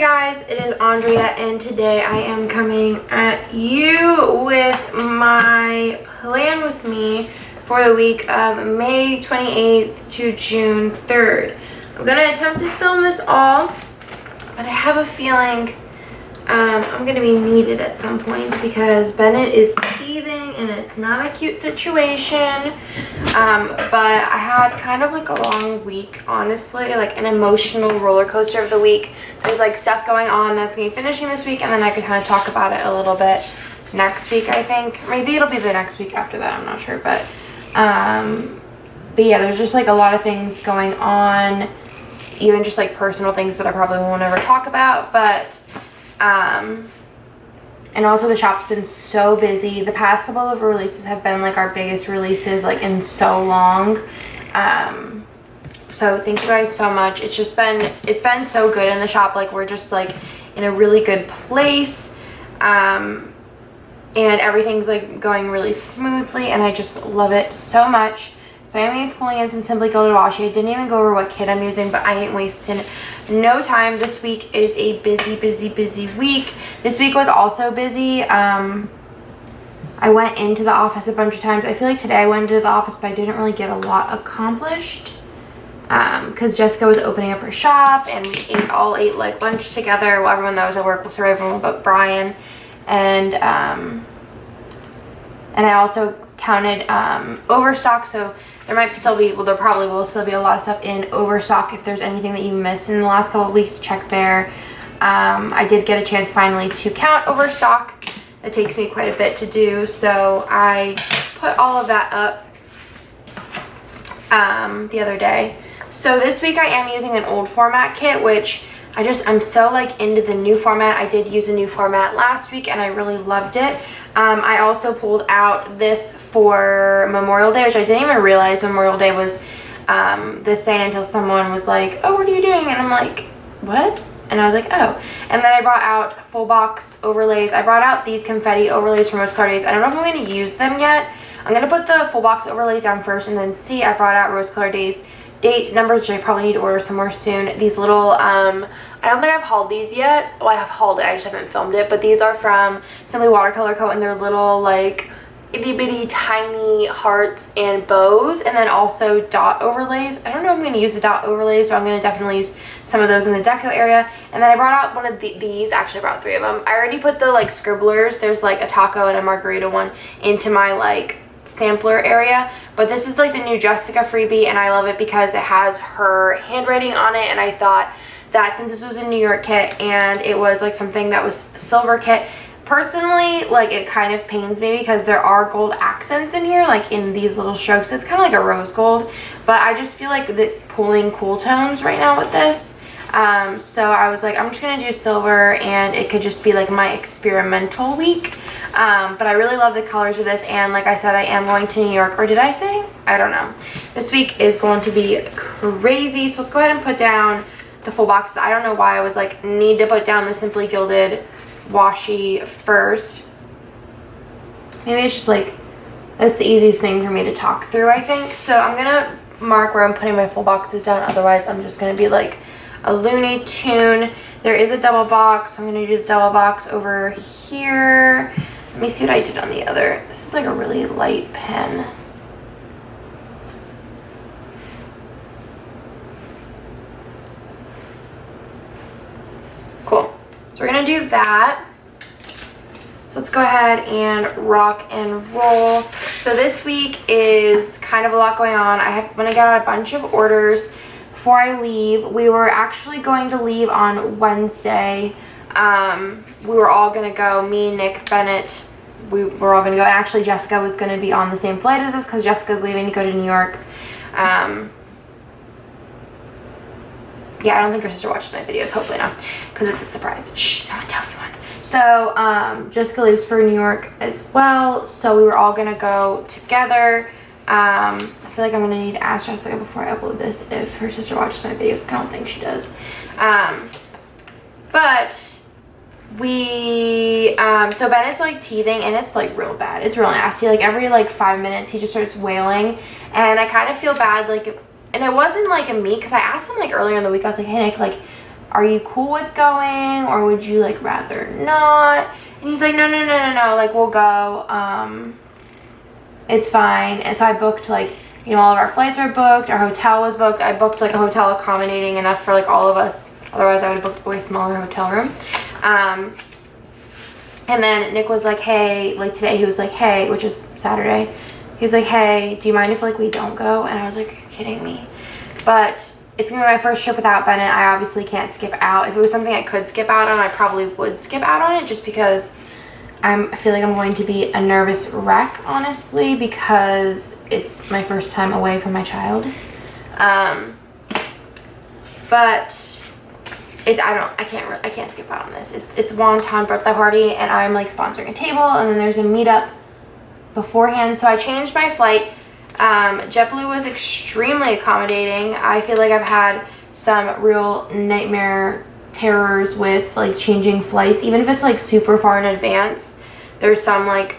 guys, it is Andrea, and today I am coming at you with my plan with me for the week of May 28th to June 3rd. I'm going to attempt to film this all, but I have a feeling I'm going to be needed at some point because Bennett is teething and it's not a cute situation. But I had kind of like a long week, honestly, like an emotional roller coaster of the week. There's like stuff going on that's going to be finishing this week, and then I could kind of talk about it a little bit next week, I think. Maybe it'll be the next week after that, I'm not sure. But yeah, there's just like a lot of things going on, even just like personal things that I probably won't ever talk about. But and also the shop's been so busy. The past couple of releases have been like our biggest releases like in so long. So thank you guys so much. It's been so good in the shop. Like we're just like in a really good place. And everything's like going really smoothly, and I just love it so much. So I'm going to be pulling in some Simply Gilded washi. I didn't even go over what kit I'm using, but I ain't wasting no time. This week is a busy week. This week was also busy. I went into the office a bunch of times. I feel like today I went into the office, but I didn't really get a lot accomplished. Because Jessica was opening up her shop, and we all ate like lunch together. Well, everyone that was at work, sorry, everyone but Brian. And I also counted overstock, so there might still be, well, there probably will still be a lot of stuff in overstock. If there's anything that you missed in the last couple of weeks, check there. I did get a chance finally to count overstock. It takes me quite a bit to do, so I put all of that up the other day. So this week I am using an old format kit, which I'm so like into the new format. I did use a new format last week and I really loved it. I also pulled out this for Memorial Day, which I didn't even realize Memorial Day was this day until someone was like, oh, what are you doing? And I'm like, what? And I was like, oh. And then I brought out full box overlays. I brought out these confetti overlays from Rose Colored Days. I don't know if I'm going to use them yet. I'm going to put the full box overlays down first, and then see, I brought out Rose Colored Days date numbers, which I probably need to order some more soon. These little, I don't think I've hauled these yet. Well, I have hauled it, I just haven't filmed it. But these are from Simply Watercolor Co. and they're little like itty bitty tiny hearts and bows, and then also dot overlays. I don't know if I'm going to use the dot overlays, but I'm going to definitely use some of those in the deco area. And then I brought out one of these, actually I brought 3 of them. I already put the like scribblers, there's like a taco and a margarita one, into my like sampler area, but this is like the new Jessica freebie, and I love it because it has her handwriting on it. And I thought that since this was a New York kit and it was like something that was silver kit, personally, like it kind of pains me because there are gold accents in here, like in these little strokes. It's kind of like a rose gold, but I just feel like that pulling cool tones right now with this. So I was like, I'm just gonna do silver, and it could just be like my experimental week. But I really love the colors of this, and like I said, I am going to New York, or did I say? I don't know. This week is going to be crazy, so let's go ahead and put down the full boxes. I don't know why I was like, need to put down the Simply Gilded washi first. Maybe it's just like, that's the easiest thing for me to talk through, I think. So I'm gonna mark where I'm putting my full boxes down, otherwise I'm just gonna be like a Looney Tune. There is a double box, so I'm gonna do the double box over here. Let me see what I did on the other. This is like a really light pen. Cool. So we're gonna do that. So let's go ahead and rock and roll. So this week is kind of a lot going on. When I got a bunch of orders before I leave. We were actually going to leave on Wednesday. We were all gonna go, me, Nick, Bennett, we were all gonna go, and actually Jessica was gonna be on the same flight as us because Jessica's leaving to go to New York. Yeah, I don't think her sister watches my videos, hopefully not, because it's a surprise. Shh, don't tell anyone. So Jessica leaves for New York as well, so we were all gonna go together. I feel like I'm gonna need to ask Jessica before I upload this if her sister watches my videos. I don't think she does. But we so Bennett's like teething, and it's like real bad. It's real nasty. Like every like 5 minutes he just starts wailing, and I kind of feel bad, like, and it wasn't like a me, because I asked him like earlier in the week. I was like, hey Nick, like, are you cool with going, or would you like rather not? And he's like, no, like we'll go. It's fine. And so I booked like, you know, all of our flights are booked, our hotel was booked. I booked like a hotel accommodating enough for like all of us. Otherwise I would have booked a way smaller hotel room. And then Nick was like, hey, like today he was like, hey, which is Saturday. He's like, hey, do you mind if like we don't go? And I was like, are you kidding me? But it's gonna be my first trip without Bennett. I obviously can't skip out. If it was something I could skip out on, I probably would skip out on it, just because I feel like I'm going to be a nervous wreck, honestly, because it's my first time away from my child. But I can't skip out on this. It's Mon-Thu birthday party, and I'm like sponsoring a table, and then there's a meetup beforehand. So I changed my flight. JetBlue was extremely accommodating. I feel like I've had some real nightmare terrors with like changing flights, even if it's like super far in advance. There's some like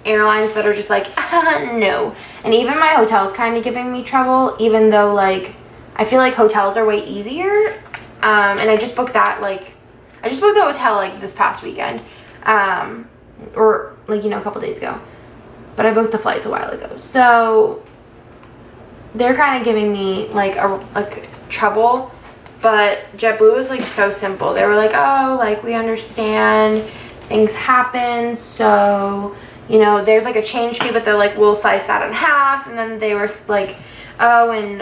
airlines that are just like no, and even my hotel's kind of giving me trouble, even though like I feel like hotels are way easier. And I just booked that, like I just booked the hotel like this past weekend, or like, you know, a couple days ago, but I booked the flights a while ago. So they're kind of giving me like trouble. But JetBlue was like so simple. They were like, oh, like we understand things happen, so, you know, there's like a change fee, but they're like, we'll slice that in half. And then they were like, oh, and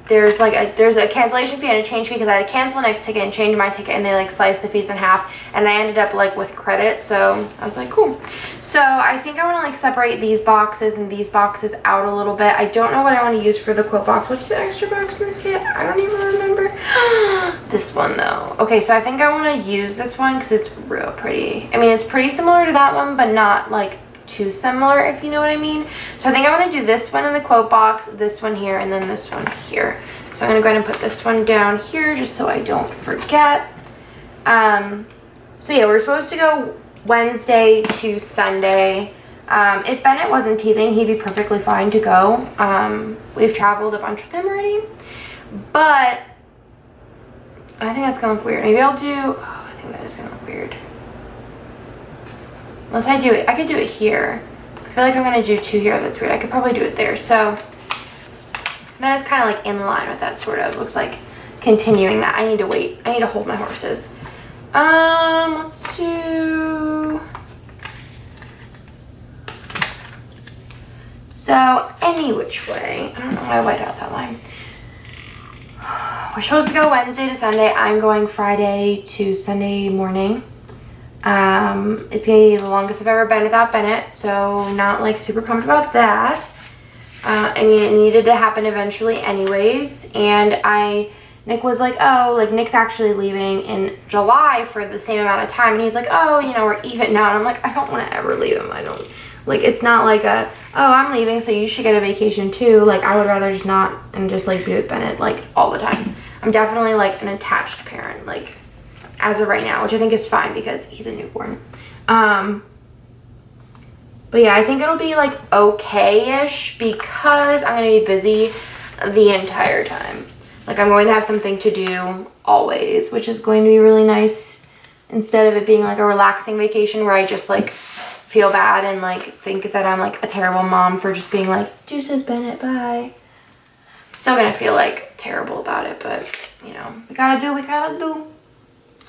there's a cancellation fee and a change fee, because I had to cancel Nick's ticket and change my ticket, and they like sliced the fees in half, and I ended up like with credit. So I was like, cool. So I think I want to like separate these boxes and these boxes out a little bit. I don't know what I want to use for the quote box. What's the extra box in this kit? I don't even remember. This one though. Okay, so I think I want to use this one because it's real pretty. I mean, it's pretty similar to that one, but not like too similar, if you know what I mean. So I think I want to do this one in the quote box, this one here, and then this one here. So I'm going to go ahead and put this one down here just so I don't forget. So yeah, we're supposed to go Wednesday to Sunday. If Bennett wasn't teething, he'd be perfectly fine to go. We've traveled a bunch with him already, but I think that's going to look weird. Maybe I'll do, oh, I think that is going to look weird. Unless I do it, I could do it here. I feel like I'm gonna do two here. That's weird. I could probably do it there. So then it's kind of like in line with that, sort of. Looks like continuing that. I need to wait. I need to hold my horses. Let's do. So any which way. I don't know why I white out that line. We're supposed to go Wednesday to Sunday. I'm going Friday to Sunday morning. It's gonna be the longest I've ever been without Bennett, so not like super pumped about that. I mean, it needed to happen eventually anyways, and Nick was like, oh, like Nick's actually leaving in July for the same amount of time, and he's like, oh, you know, we're even now, and I'm like, I don't want to ever leave him. I don't, like, it's not like a, oh, I'm leaving, so you should get a vacation too. Like, I would rather just not, and just like be with Bennett like all the time. I'm definitely like an attached parent, like, as of right now, which I think is fine because he's a newborn. But yeah, I think it'll be like okay-ish because I'm going to be busy the entire time. Like, I'm going to have something to do always, which is going to be really nice, instead of it being like a relaxing vacation where I just like feel bad and like think that I'm like a terrible mom for just being like, deuces, Bennett, bye. I'm still going to feel like terrible about it, but you know, we gotta do what we gotta do.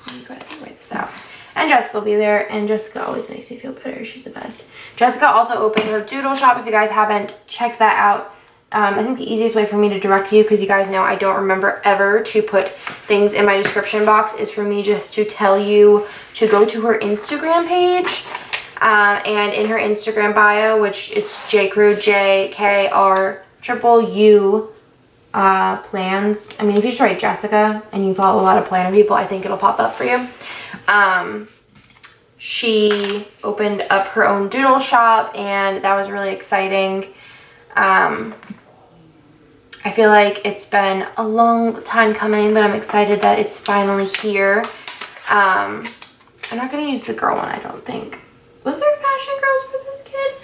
Let me go ahead and write this out. And Jessica will be there, and Jessica always makes me feel better. She's the best. Jessica also opened her doodle shop. If you guys haven't checked that out, I think the easiest way for me to direct you, because you guys know I don't remember ever to put things in my description box, is for me just to tell you to go to her Instagram page. And in her Instagram bio, which it's JKRU, JKRUU, plans. I mean, if you just write Jessica and you follow a lot of planner people, I think it'll pop up for you. She opened up her own doodle shop, and that was really exciting. I feel like it's been a long time coming, but I'm excited that it's finally here. I'm not going to use the girl one, I don't think. Was there fashion girls for this kid?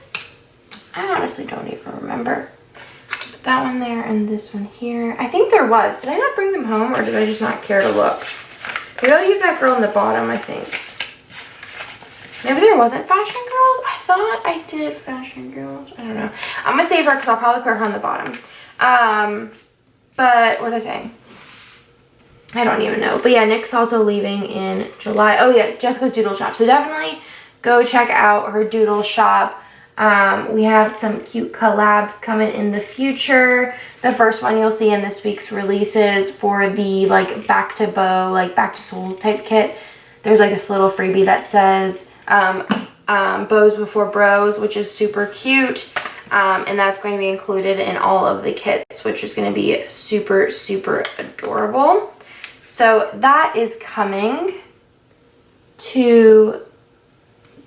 I honestly don't even remember. Put that one there and this one here. I think there was. Did I not bring them home or did I just not care to look? Maybe I'll use that girl in the bottom, I think. Maybe there wasn't Fashion Girls? I thought I did Fashion Girls. I don't know. I'm going to save her because I'll probably put her on the bottom. But what was I saying? I don't even know. But yeah, Nick's also leaving in July. Oh yeah, Jessica's Doodle Shop. So definitely go check out her Doodle Shop. We have some cute collabs coming in the future. The first one you'll see in this week's releases for the like back to bow, like back to school type kit. There's like this little freebie that says bows before bros, which is super cute. And that's going to be included in all of the kits, which is going to be super, super adorable. So that is coming to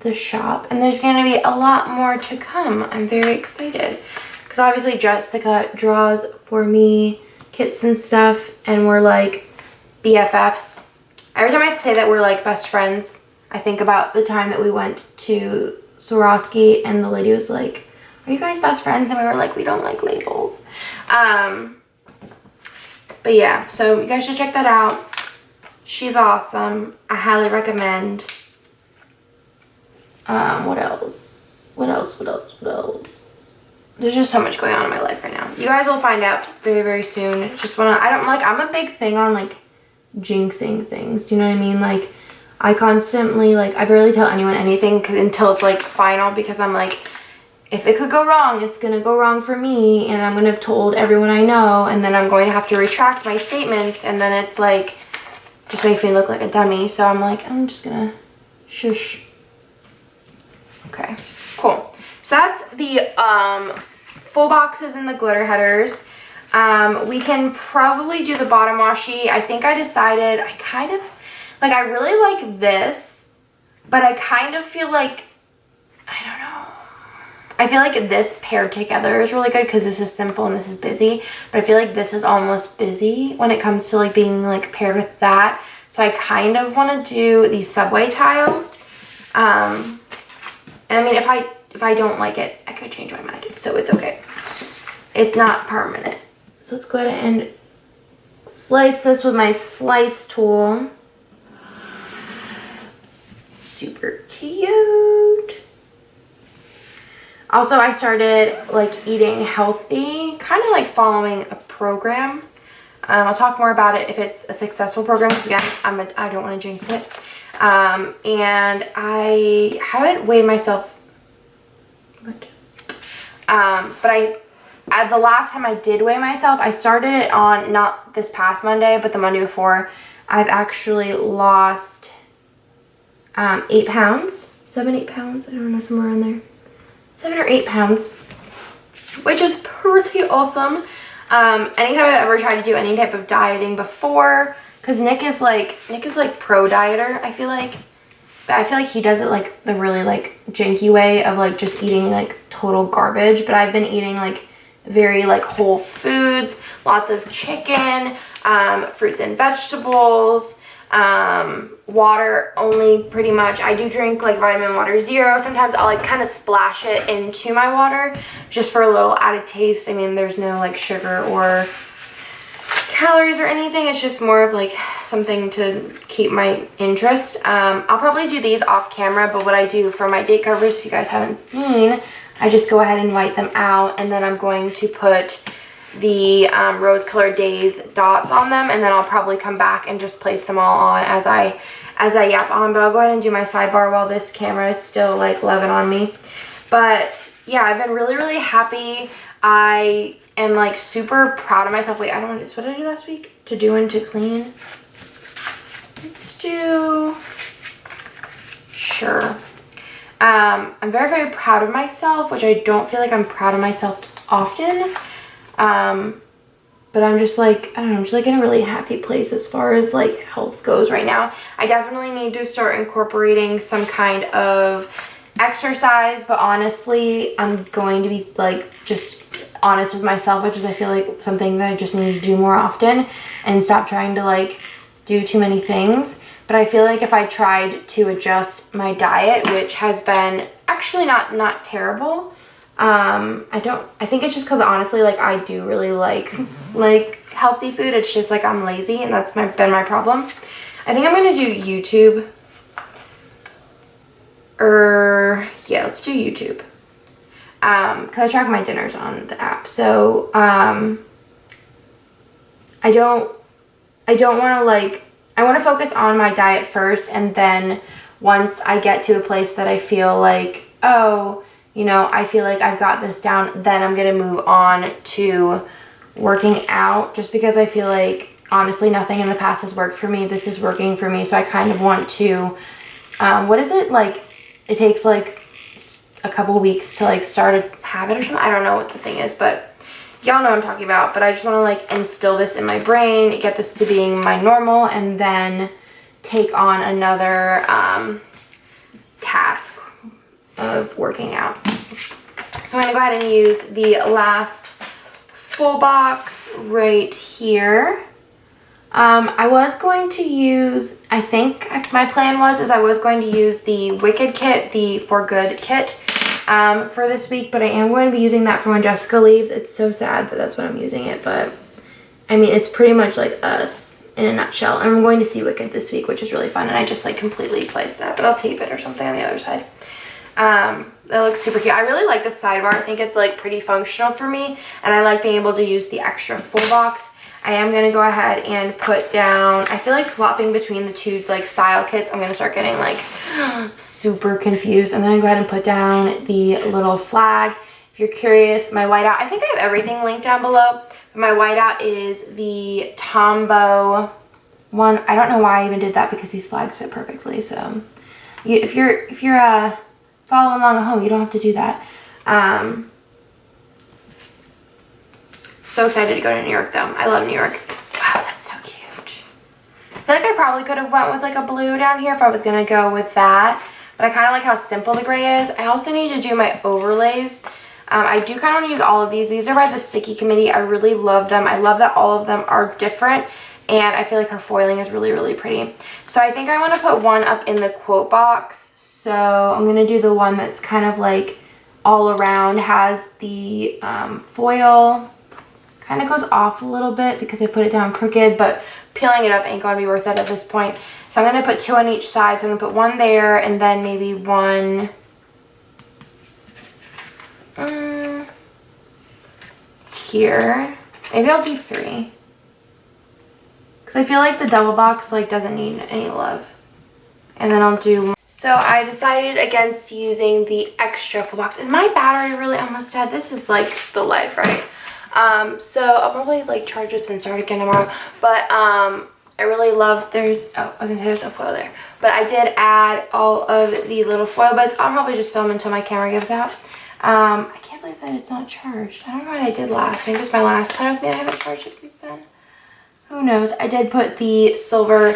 the shop, and there's going to be a lot more to come. I'm very excited because obviously Jessica draws for me kits and stuff, and we're like BFFs. Every time I say that we're like best friends, I think about the time that we went to Swarovski and the lady was like, are you guys best friends? And we were like, we don't like labels. But yeah, so you guys should check that out. She's awesome. I highly recommend. What else? There's just so much going on in my life right now. You guys will find out very, very soon. I'm a big thing on like jinxing things. Do you know what I mean? Like I constantly, like I barely tell anyone anything until it's like final, because I'm like, if it could go wrong, it's going to go wrong for me, and I'm going to have told everyone I know, and then I'm going to have to retract my statements, and then it's like, just makes me look like a dummy. So I'm like, I'm just going to shush. Okay, cool. So that's the full boxes and the glitter headers. We can probably do the bottom washi. I think I decided I really like this, but I kind of feel like, I don't know. I feel like this paired together is really good because this is simple and this is busy, but I feel like this is almost busy when it comes to like being like paired with that. So I kind of want to do the subway tile. And I mean, if I don't like it, I could change my mind, so it's okay. It's not permanent. So let's go ahead and slice this with my slice tool. Super cute. Also, I started like eating healthy, kind of like following a program. I'll talk more about it if it's a successful program, because again, I don't want to jinx it. And I haven't weighed myself, but the last time I did weigh myself, I started it on not this past Monday, but the Monday before. I've actually lost 8 pounds, 7-8 pounds, I don't know, somewhere around there. 7 or 8 pounds, which is pretty awesome. Anytime I've ever tried to do any type of dieting before, because Nick is like pro dieter, I feel like, but I feel like he does it like the really like janky way of like just eating like total garbage. But I've been eating like very like whole foods, lots of chicken, fruits and vegetables, water only pretty much. I do drink like vitamin water zero. Sometimes I'll like kind of splash it into my water just for a little added taste. I mean, there's no like sugar or calories or anything. It's just more of like something to keep my interest. I'll probably do these off camera, but what I do for my date covers, if you guys haven't seen, I just go ahead and white them out, and then I'm going to put the rose colored days dots on them, and then I'll probably come back and just place them all on as I yap on. But I'll go ahead and do my sidebar while this camera is still like loving on me. But yeah, I've been really, really happy. I am like super proud of myself. Wait, I don't want to, what did I do last week? To do and to clean. Let's do, sure. I'm very, very proud of myself, which I don't feel like I'm proud of myself often. But I'm just like, I don't know, I'm just like in a really happy place as far as like health goes right now. I definitely need to start incorporating some kind of exercise, but honestly, I'm going to be like just honest with myself, which is I feel like something that I just need to do more often and stop trying to like do too many things. But I feel like if I tried to adjust my diet, which has been actually not terrible, I think it's just because honestly, like, I do really like healthy food. It's just like I'm lazy, and that's been my problem. I think I'm gonna do YouTube. Yeah, let's do YouTube. Because I track my dinners on the app. So, I don't want to, like, I want to focus on my diet first, and then once I get to a place that I feel like, oh, you know, I feel like I've got this down, then I'm going to move on to working out, just because I feel like, honestly, nothing in the past has worked for me. This is working for me, so I kind of want to, what is it, like, it takes, like, a couple weeks to, like, start a habit or something. I don't know what the thing is, but y'all know what I'm talking about. But I just want to, like, instill this in my brain, get this to being my normal, and then take on another task of working out. So I'm going to go ahead and use the last full box right here. I was going to use, I think my plan was I was going to use the Wicked kit, the For Good kit, for this week, but I am going to be using that for when Jessica leaves. It's so sad that that's when I'm using it, but I mean, it's pretty much like us in a nutshell. And I'm going to see Wicked this week, which is really fun, and I just like completely sliced that, but I'll tape it or something on the other side. That looks super cute. I really like the sidebar. I think it's like pretty functional for me, and I like being able to use the extra full box. I am going to go ahead and put down, I feel like flopping between the two like style kits, I'm going to start getting like super confused. I'm going to go ahead and put down the little flag. If you're curious, my whiteout, I think I have everything linked down below, but my whiteout is the Tombow one. I don't know why I even did that, because these flags fit perfectly. So if you're following along at home, you don't have to do that. So excited to go to New York though. I love New York. Wow, that's so cute. I feel like I probably could have went with like a blue down here if I was gonna go with that, but I kind of like how simple the gray is. I also need to do my overlays. I do kind of want to use all of these. These are by the Sticky Committee. I really love them. I love that all of them are different, and I feel like her foiling is really, really pretty. So I think I want to put one up in the quote box. So I'm gonna do the one that's kind of like all around, has the foil. Kind of goes off a little bit because I put it down crooked, but peeling it up ain't going to be worth it at this point. So I'm going to put two on each side. So I'm going to put one there, and then maybe one here. Maybe I'll do three, because I feel like the double box like doesn't need any love. And then I'll do, so I decided against using the extra full box. Is my battery really almost dead? This is like the life, right? So I'll probably like charge this and start again tomorrow, but I really love, I was gonna say there's no foil there, but I did add all of the little foil bits. I'll probably just film until my camera gives out. I can't believe that it's not charged. I don't know what I did last. Maybe it was my last plan with me. I haven't charged it since then. Who knows? I did put the silver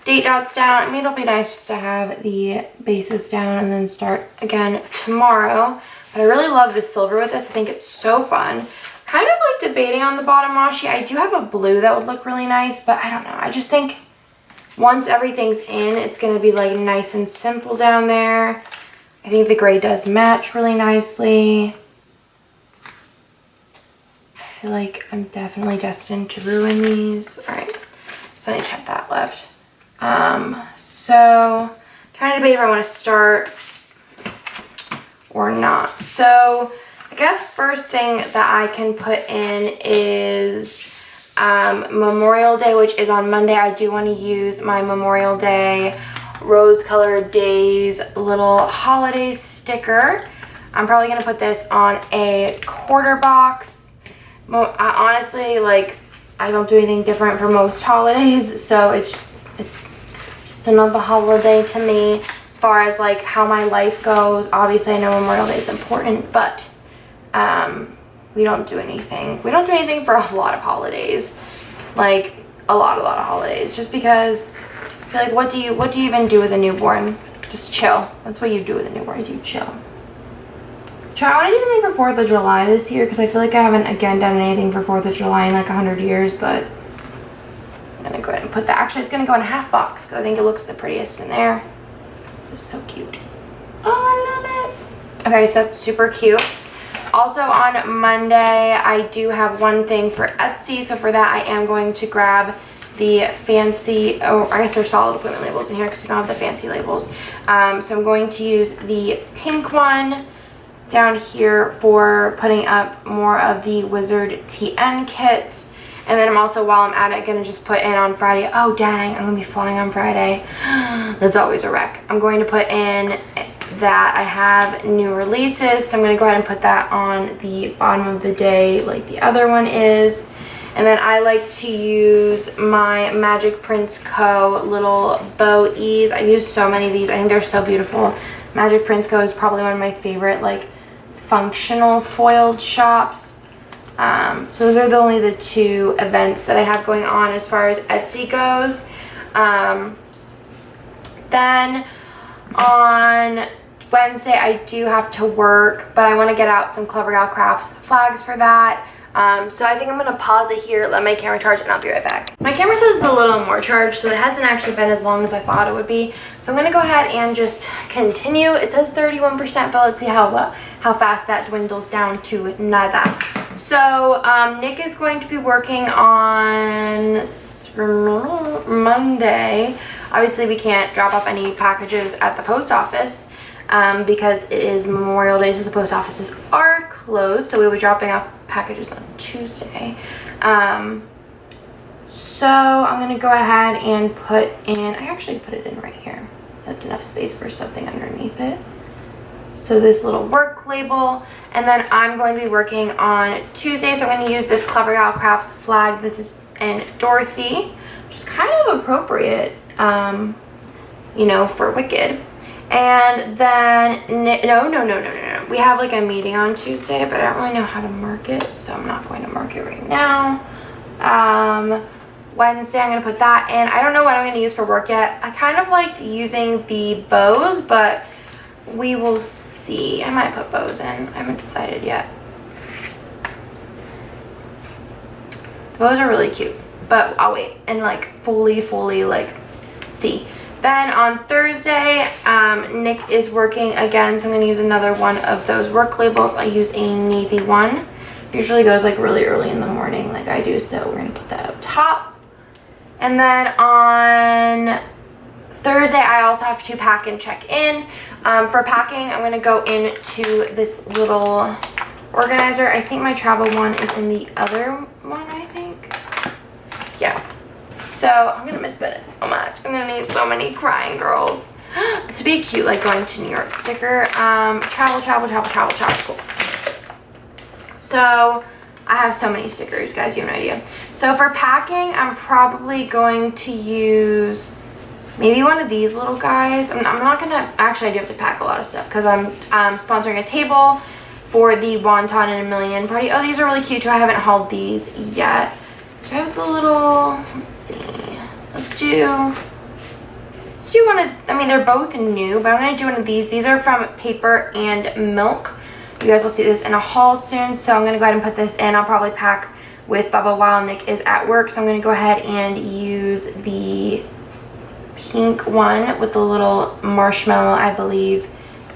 date dots down. I mean, it'll be nice just to have the bases down and then start again tomorrow. But I really love the silver with this. I think it's so fun. Kind of like debating on the bottom washi. I do have a blue that would look really nice, but I don't know. I just think once everything's in, it's going to be like nice and simple down there. I think the gray does match really nicely. I feel like I'm definitely destined to ruin these. All right, so I need to have that left. So trying to debate if I want to start or not. So I guess first thing that I can put in is Memorial Day, which is on Monday. I do want to use my Memorial Day Rose Colored Days little holiday sticker. I'm probably going to put this on a quarter box. Honestly, like, I don't do anything different for most holidays, so it's just another holiday to me. As far as like how my life goes, obviously I know Memorial Day is important, but we don't do anything. We don't do anything for a lot of holidays, like a lot of holidays, just because I feel like what do you even do with a newborn? Just chill. That's what you do with a newborn, is you chill. I want to do something for 4th of July this year, because I feel like I haven't again done anything for 4th of July in like 100 years, but I'm gonna go ahead and put that. Actually, it's gonna go in a half box because I think it looks the prettiest in there. This is so cute. Oh, I love it. Okay, so that's super cute. Also on Monday, I do have one thing for Etsy. So for that, I am going to grab the fancy, oh, I guess there's solid appointment labels in here because we don't have the fancy labels. So I'm going to use the pink one down here for putting up more of the Wizard TN kits. And then I'm also, while I'm at it, going to just put in on Friday. Oh, dang, I'm going to be flying on Friday. That's always a wreck. I'm going to put in that I have new releases. So I'm going to go ahead and put that on the bottom of the day like the other one is. And then I like to use my Magic Prints Co. little bow ease. I've used so many of these. I think they're so beautiful. Magic Prints Co. is probably one of my favorite like functional foiled shops. So those are only the two events that I have going on as far as Etsy goes. Then on Wednesday I do have to work, but I want to get out some Clever Gal Crafts flags for that. So I think I'm going to pause it here, let my camera charge, and I'll be right back. My camera says it's a little more charged, so it hasn't actually been as long as I thought it would be. So I'm going to go ahead and just continue. It says 31%, but let's see how fast that dwindles down to nada. So Nick is going to be working on Monday. Obviously, we can't drop off any packages at the post office. Because it is Memorial Day, so the post offices are closed. So we'll be dropping off packages on Tuesday. So I'm going to go ahead and put in, I actually put it in right here. That's enough space for something underneath it. So this little work label. And then I'm going to be working on Tuesday. So I'm going to use this Clever Gal Crafts flag. This is in Dorothy, which is kind of appropriate, you know, for Wicked. And then, no. We have like a meeting on Tuesday, but I don't really know how to mark it, so I'm not going to mark it right now. Wednesday, I'm going to put that in. I don't know what I'm going to use for work yet. I kind of liked using the bows, but we will see. I might put bows in. I haven't decided yet. The bows are really cute, but I'll wait and like fully like see. Then on Thursday, Nick is working again, so I'm going to use another one of those work labels. I use a navy one. Usually goes like really early in the morning like I do, so we're going to put that up top. And then on Thursday, I also have to pack and check in. For packing, I'm going to go into this little organizer. I think my travel one is in the other one, I think. Yeah. So I'm gonna miss Bennett so much. I'm gonna need so many crying girls. This would be a cute like going to New York sticker. Travel. Cool. So I have so many stickers, guys, you have no idea. So for packing, I'm probably going to use maybe one of these little guys. I'm not gonna, actually I do have to pack a lot of stuff because I'm sponsoring a table for the Wonton in a Million party. Oh, these are really cute too. I haven't hauled these yet. Do I have the little, let's see, let's do one of, I mean, they're both new, but I'm going to do one of these. These are from Paper and Milk. You guys will see this in a haul soon, so I'm going to go ahead and put this in. I'll probably pack with Bubba while Nick is at work, so I'm going to go ahead and use the pink one with the little marshmallow, I believe,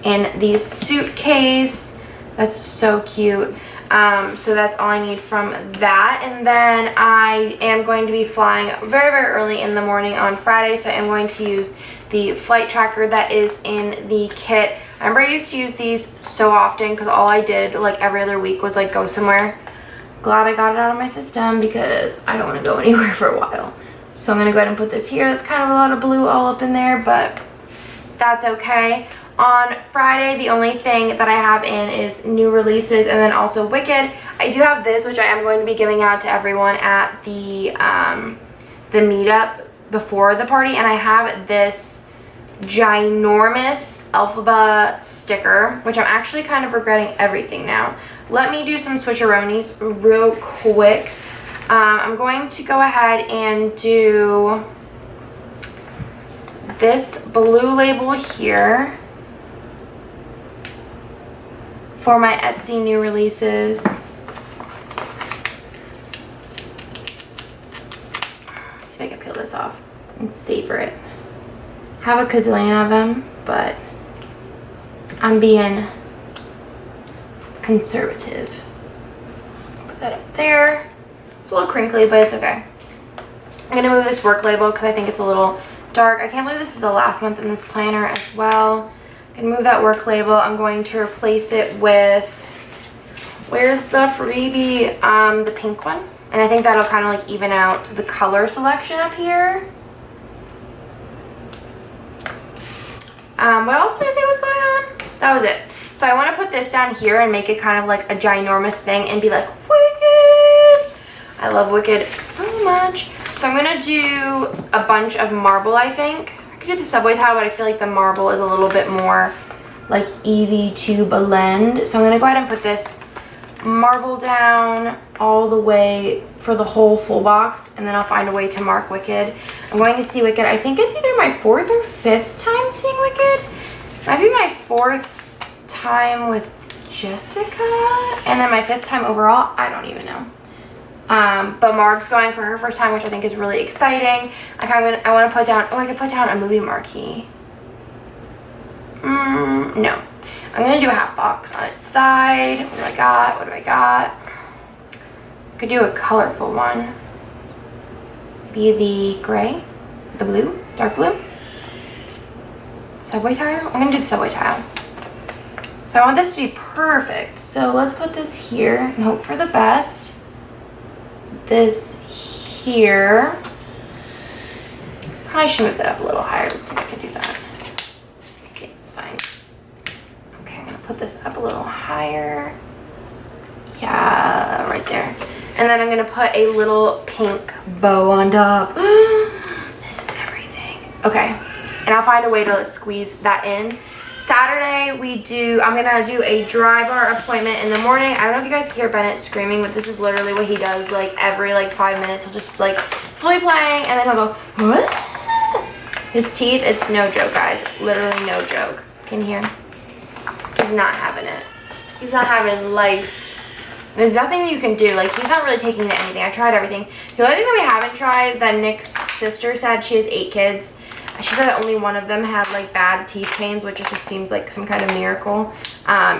in the suitcase. That's so cute. So that's all I need from that. And then I am going to be flying very early in the morning on Friday, so I am going to use the flight tracker that is in the kit. I remember I used to use these so often because all I did like every other week was like go somewhere. Glad I got it out of my system because I don't want to go anywhere for a while. So I'm going to go ahead and put this here. It's kind of a lot of blue all up in there, but that's okay. On Friday, the only thing that I have in is new releases and then also Wicked. I do have this, which I am going to be giving out to everyone at the meetup before the party. And I have this ginormous Elphaba sticker, which I'm actually kind of regretting everything now. Let me do some switcheroonies real quick. I'm going to go ahead and do this blue label here for my Etsy new releases. Let's see if I can peel this off and savor it. I have a gazillion of them, but I'm being conservative. Put that up there. It's a little crinkly, but it's okay. I'm gonna move this work label because I think it's a little dark. I can't believe this is the last month in this planner as well. I'm gonna move that work label. I'm going to replace it with, where's the freebie? The pink one. And I think that'll kind of like even out the color selection up here. What else did I say was going on? That was it. So I want to put this down here and make it kind of like a ginormous thing and be like, Wicked! I love Wicked so much. So I'm going to do a bunch of marble, I think. I could do the subway tile, but I feel like the marble is a little bit more like easy to blend. So I'm going to go ahead and put this marble down all the way for the whole full box, and then I'll find a way to mark Wicked. I'm going to see Wicked. I think it's either my 4th or 5th time seeing Wicked. Might be my 4th time with Jessica, and then my 5th time overall. I don't even know. But Marg's going for her first time, which I think is really exciting. I want to put down, I could put down a movie marquee. No. I'm going to do a half box on its side. What do I got? What do I got? I could do a colorful one. Maybe the gray, the blue, dark blue. Subway tile? I'm going to do the subway tile. So I want this to be perfect. So let's put this here and hope for the best. This here. Probably should move that up a little higher. Let's see if I can do that. Okay, it's fine. Put this up a little higher. Yeah, right there. And then I'm gonna put a little pink bow on top. This is everything. Okay, and I'll find a way to squeeze that in. Saturday I'm gonna do a dry bar appointment in the morning. I don't know if you guys hear Bennett screaming, but this is literally what he does like every like 5 minutes. He'll just like fully playing and then he'll go, what? His teeth, it's no joke, guys. Literally no joke. Can you hear? He's not having it. He's not having life. There's nothing you can do. Like, he's not really taking to anything. I tried everything. The only thing that we haven't tried, that Nick's sister said, she has 8 kids. She said that only one of them had, like, bad teeth pains, which it just seems like some kind of miracle.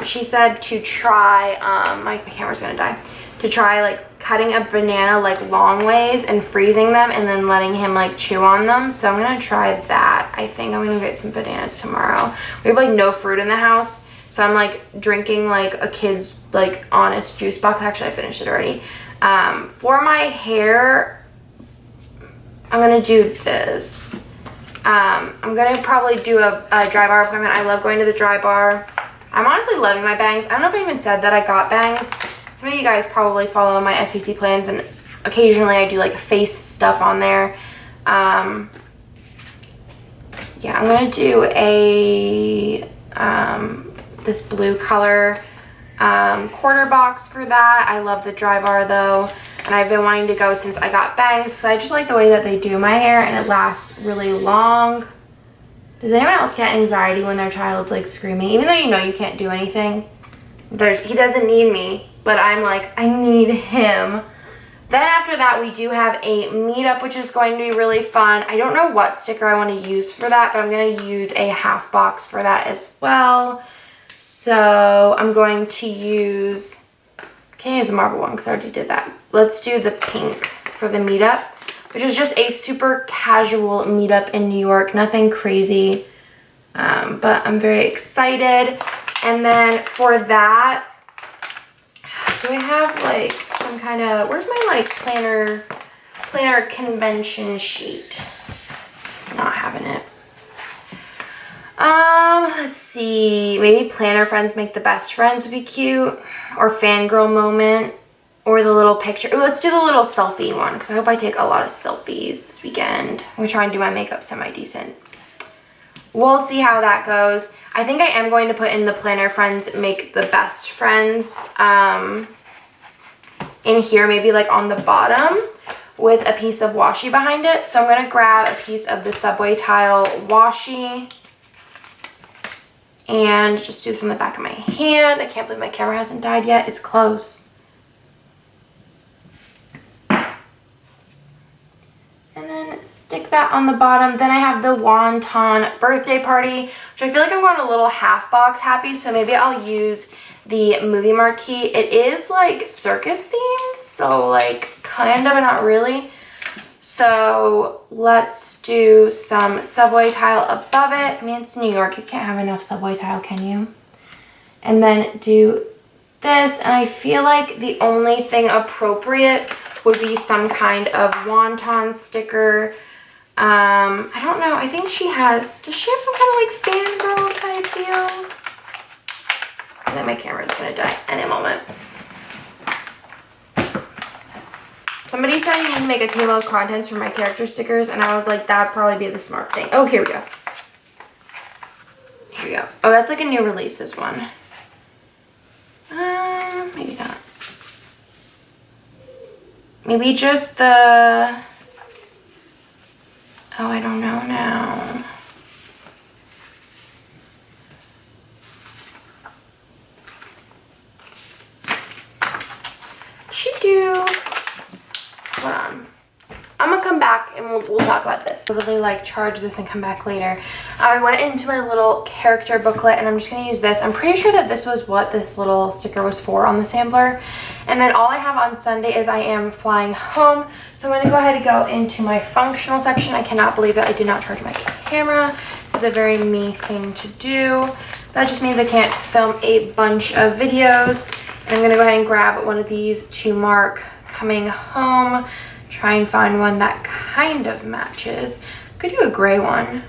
She said to try, my camera's gonna die, to try, like, cutting a banana, like, long ways and freezing them and then letting him, like, chew on them. So I'm gonna try that. I think I'm gonna get some bananas tomorrow. We have, like, no fruit in the house. So I'm like drinking like a kid's like Honest juice box. Actually, I finished it already. For my hair, I'm gonna do this. I'm gonna probably do a dry bar appointment. I love going to the dry bar. I'm honestly loving my bangs. I don't know if I even said that I got bangs. Some of you guys probably follow my SPC plans, and occasionally I do like face stuff on there. Yeah, I'm gonna do a this blue color quarter box for that. I love the dry bar though, and I've been wanting to go since I got bangs because I just like the way that they do my hair and it lasts really long. Does anyone else get anxiety when their child's like screaming, even though you know you can't do anything? He doesn't need me, but I'm like, I need him. Then after that, we do have a meetup, which is going to be really fun. I don't know what sticker I want to use for that, but I'm going to use a half box for that as well. So I'm going to use, can't use a marble one because I already did that. Let's do the pink for the meetup, which is just a super casual meetup in New York. Nothing crazy, but I'm very excited. And then for that, do I have like some kind of, where's my like planner convention sheet? It's not having it. Let's see, maybe planner friends make the best friends would be cute, or fangirl moment, or the little picture. Ooh, let's do the little selfie one because I hope I take a lot of selfies this weekend. I'm gonna try and do my makeup semi-decent. We'll see how that goes. I think I am going to put in the planner friends make the best friends in here, maybe like on the bottom with a piece of washi behind it. So I'm gonna grab a piece of the subway tile washi and just do this on the back of my hand. I can't believe my camera hasn't died yet. It's close. And then stick that on the bottom. Then I have the wonton birthday party, which I feel like I'm going a little half box happy, so maybe I'll use the movie marquee. It is like circus themed, so like kind of, but not really. So let's do some subway tile above it. I mean, it's New York, you can't have enough subway tile, can you? And then do this, and I feel like the only thing appropriate would be some kind of wonton sticker. I don't know, I think she has, does she have some kind of like fangirl type deal? And then my camera's gonna die any moment. Somebody said I need to make a table of contents for my character stickers, and I was like, that'd probably be the smart thing. Oh, here we go. Here we go. Oh, that's like a new release, this one. Maybe not. Maybe just the... Oh, I don't know now. Should do... Hold on. I'm gonna come back and we'll talk about this. I'll really like charge this and come back later. I went into my little character booklet and I'm just gonna use this. I'm pretty sure that this was what this little sticker was for on the sampler. And then all I have on Sunday is I am flying home. So I'm gonna go ahead and go into my functional section. I cannot believe that I did not charge my camera. This is a very me thing to do. That just means I can't film a bunch of videos. And I'm gonna go ahead and grab one of these to mark coming home. Try and find one that kind of matches. Could do a gray one.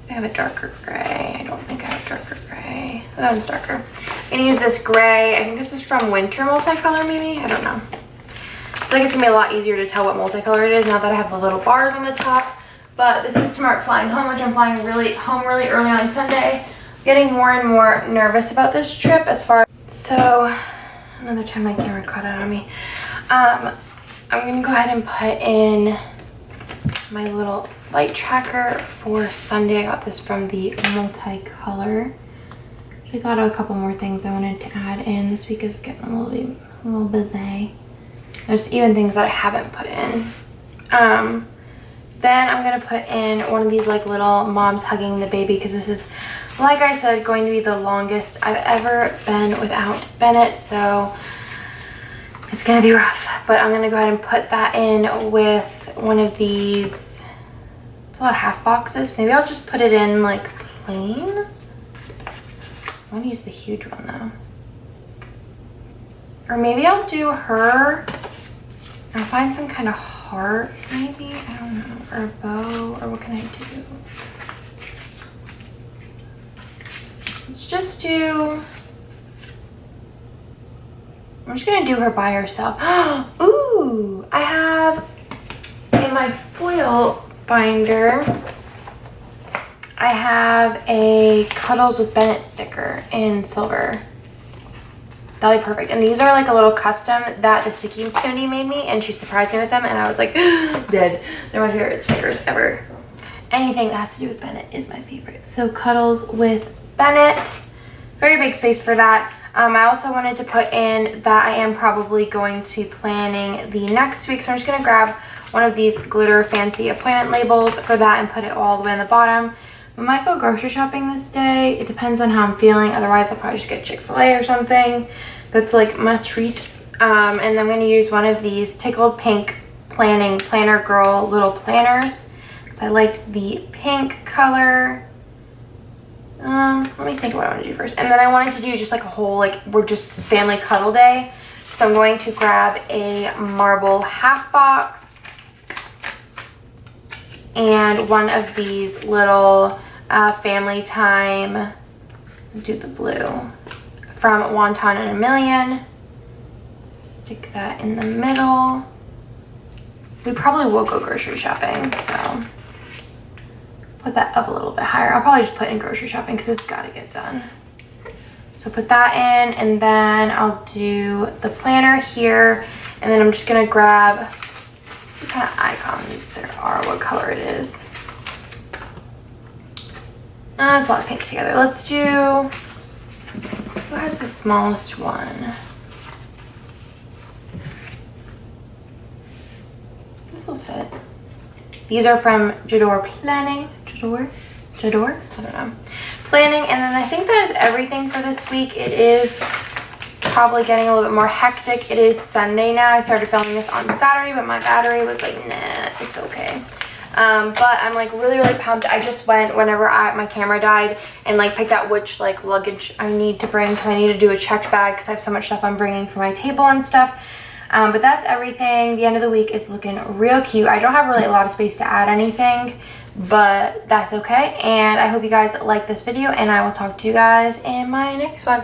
I have a darker gray. I don't think I have darker gray. Oh, that one's darker. I'm gonna use this gray. I think this is from Winter Multicolor maybe? I don't know. I feel like it's gonna be a lot easier to tell what multicolor it is now that I have the little bars on the top. But this is to mark flying home, which I'm flying home really early on Sunday. I'm getting more and more nervous about this trip as far as... So, another time my camera caught out on me. I'm gonna go ahead and put in my little flight tracker for Sunday. I got this from the Multicolor. I thought of a couple more things I wanted to add in. This week is getting a little busy. There's even things that I haven't put in. Then I'm gonna put in one of these like little moms hugging the baby, because this is, like I said, going to be the longest I've ever been without Bennett, so it's gonna be rough. But I'm gonna go ahead and put that in with one of these. It's a lot of half boxes. Maybe I'll just put it in like plain. I want to use the huge one though. Or maybe I'll do her. I'll find some kind of heart maybe. I don't know. Or a bow. Or what can I do? Let's just do... I'm just gonna do her by herself. Ooh, I have in my foil binder, I have a Cuddles with Bennett sticker in silver. That'll be perfect. And these are like a little custom that the sticky community made me, and she surprised me with them, and I was like, dead. They're my favorite stickers ever. Anything that has to do with Bennett is my favorite. So Cuddles with Bennett. Very big space for that. I also wanted to put in that I am probably going to be planning the next week. So I'm just going to grab one of these glitter fancy appointment labels for that and put it all the way on the bottom. I might go grocery shopping this day. It depends on how I'm feeling. Otherwise, I'll probably just get Chick-fil-A or something. That's like my treat. And then I'm going to use one of these Tickled Pink Planner Girl little planners. I liked the pink color. Let me think of what I want to do first. And then I wanted to do just like a whole, like, we're just family cuddle day. So I'm going to grab a marble half box and one of these little family time, do the blue, from Wonton and a Million. Stick that in the middle. We probably will go grocery shopping, so put that up a little bit higher. I'll probably just put in grocery shopping because it's got to get done. So put that in, and then I'll do the planner here, and then I'm just going to grab, see what kind of icons there are, what color it is. It's a lot of pink together. Let's do, who has the smallest one? This will fit. These are from Jador Planning. Jador? I don't know. planning. And then I think that is everything for this week. It is probably getting a little bit more hectic. It is Sunday now. I started filming this on Saturday, but my battery was like, nah, it's okay. But I'm like really pumped. I just went whenever my camera died and like picked out which like luggage I need to bring, because I need to do a checked bag because I have so much stuff I'm bringing for my table and stuff. But that's everything. The end of the week is looking real cute. I don't have really a lot of space to add anything, but that's okay. And I hope you guys like this video, and I will talk to you guys in my next one.